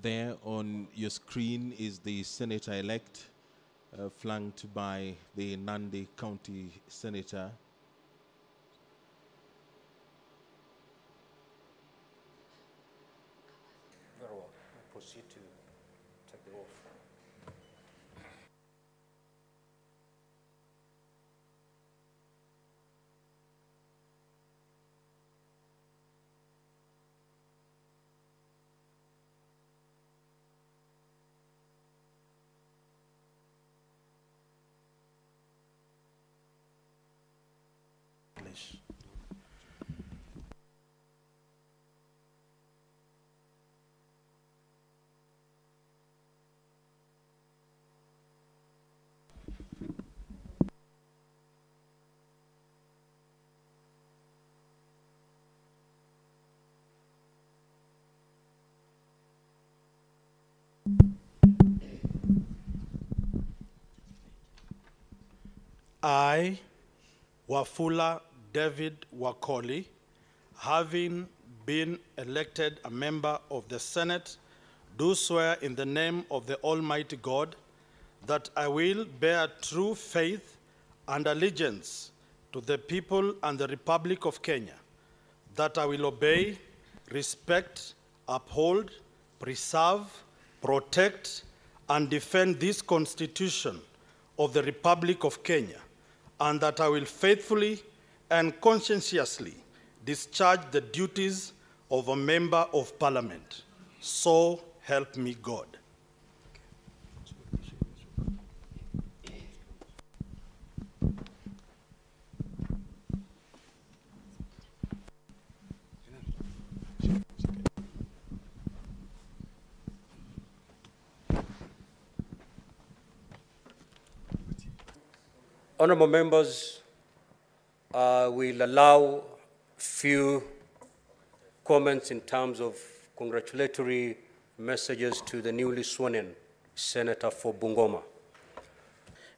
There on your screen is the senator-elect, flanked by the Nandi County Senator. Very well. We'll proceed to take the oath. I, Wafula David Wakoli, having been elected a member of the Senate, do swear in the name of the Almighty God that I will bear true faith and allegiance to the people and the Republic of Kenya, that I will obey, respect, uphold, preserve, protect, and defend this Constitution of the Republic of Kenya, and that I will faithfully and conscientiously discharge the duties of a member of Parliament. So help me God. Honorable members, we'll allow few comments in terms of congratulatory messages to the newly sworn-in Senator for Bungoma.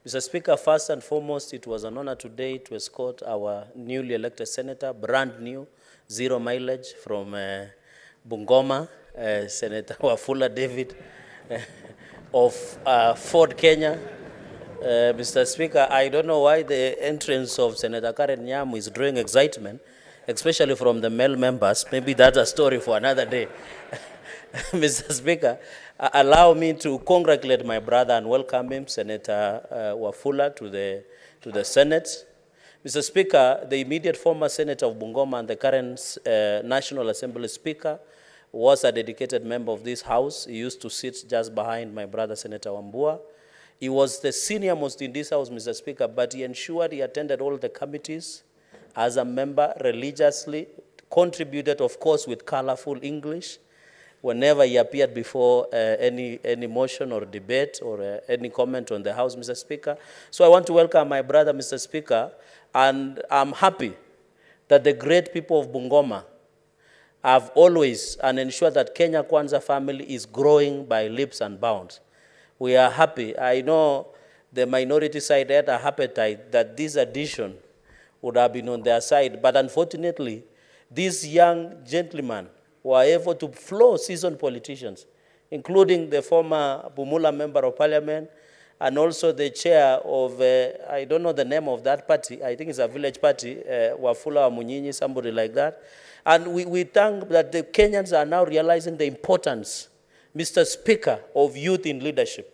Mr. Speaker, first and foremost, it was an honor today to escort our newly elected senator, brand new, 0 mileage from Bungoma, Senator Wafula David of Ford, Kenya. Mr. Speaker, I don't know why the entrance of Senator Karen Nyamu is drawing excitement, especially from the male members. Maybe that's a story for another day. Mr. Speaker, allow me to congratulate my brother and welcome him, Senator Wafula, to the Senate. Mr. Speaker, the immediate former Senator of Bungoma and the current National Assembly Speaker was a dedicated member of this House. He used to sit just behind my brother, Senator Wambua. He was the senior most in this House, Mr. Speaker, but he ensured he attended all the committees as a member religiously, contributed, of course, with colorful English whenever he appeared before any motion or debate or any comment on the House, Mr. Speaker. So I want to welcome my brother, Mr. Speaker, and I'm happy that the great people of Bungoma have always and ensured that Kenya Kwanza family is growing by leaps and bounds. We are happy. I know the minority side had a appetite that this addition would have been on their side, but unfortunately, these young gentlemen were able to flow seasoned politicians, including the former Bumula Member of Parliament and also the chair of, I don't know the name of that party, I think it's a village party, Wafula Munyinyi, somebody like that. And we thank that the Kenyans are now realizing the importance, Mr. Speaker, of youth in leadership.